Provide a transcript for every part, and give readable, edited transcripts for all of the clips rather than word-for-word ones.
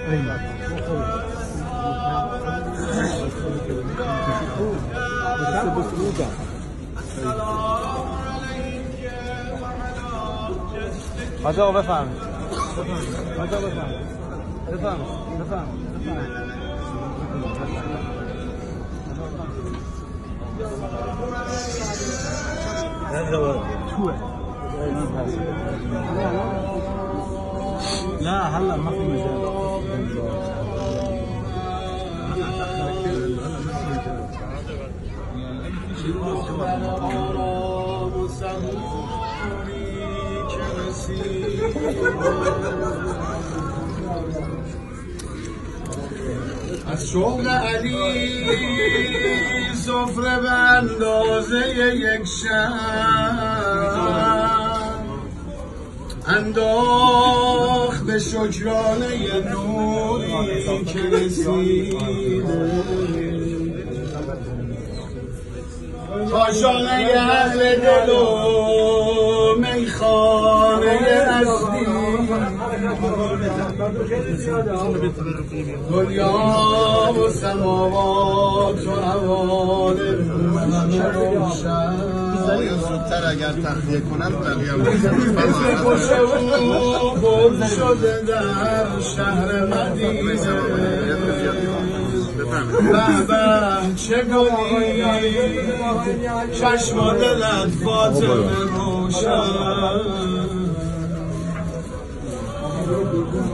حاج آقا بفرمایید. حاج آقا بفرمایید. لا هلا ما في مجال. از شغل علی سفره به اندازه یک شب انداخت به شکرانه نوری که رسیده کاشانه اهل دل و میخانه اصلی دنیا و سماوات و حوادث زودتر اگر تخلیه کنن اسم خوش او برد شده در شهر مدینه به چه گلی چشم و دلت فاطمه روشن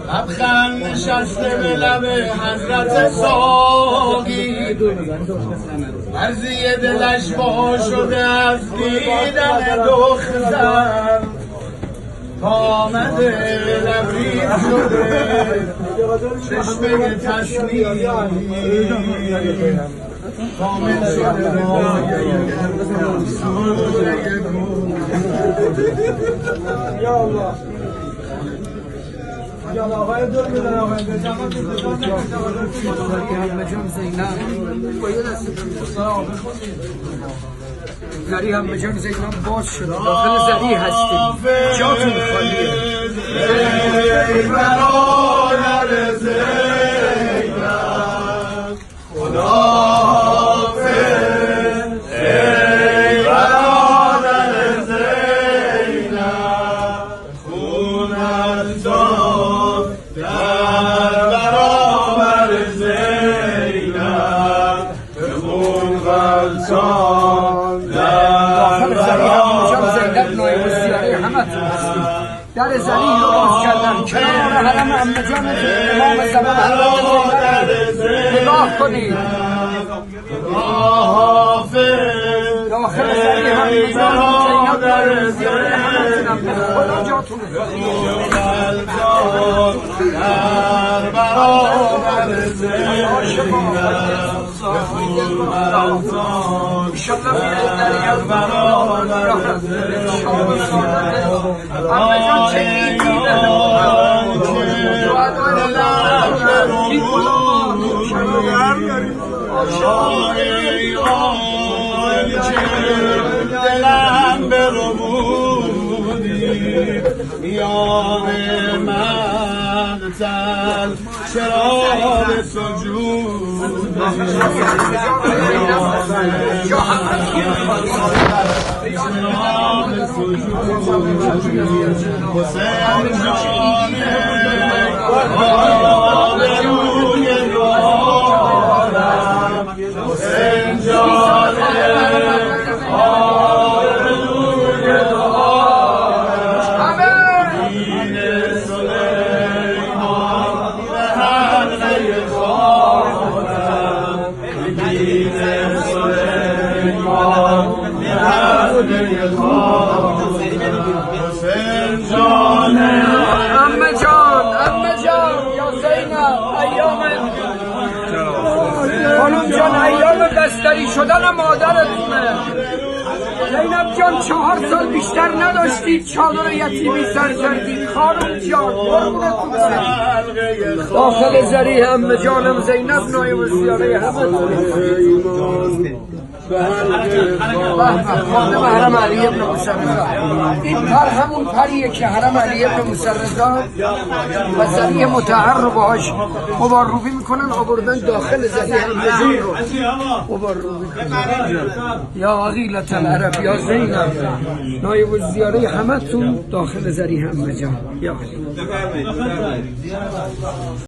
لبخند نشسته به لب حضرت ساقی مرضی دلش وا شده از دیدن دختر تا آمده لبریز شده چشمه تسلیم کامل شده یا الله یا الله آقای دور میدن آقای زری هم بجان زینب باز شد داخل زری هستیم جاتون خالیه ای برادر زینب خدا حافظ ای برادر زینب خونت داد در برابر زینب به خون غلطان در زینب نایب الزیاره همتون هستیم در زری رو باز کردن کنار حرم عمه جان امام زمان حضرت زینب نگاه کنید داخل زری هم زینب نایب الزیاره همتون هم خدا جاتون در برابر زینب دلم بربودی میان مقتل چراغ سجود حسین جانه آبروی یارم حسین جانه آبروی یارم دین سلیمان به حلقه خانم دین سلیمان به حلقه خانم حسین جانه عمه جان یا زینب ایام خانم جان ایام دستری شدن مادرتونه زینب جان 4 سال بیشتر نداشتید چادر یتیمی سر کردید خانم جان قربونتون برم داخل زریح ام جانم زینب نایب الزیاره همه خادم حرم علی ابن موسی رضا. این پر همون پریه که حرم علی ابن موسی رضا و زریح مطهر رو باهاش مبارروبی میکنن آوردن داخل زریح همه رو مبارروبی کنن. یا عقیلة العرب یا زینب نایب الزیاره همه تون داخل زریح همه جان یا علی.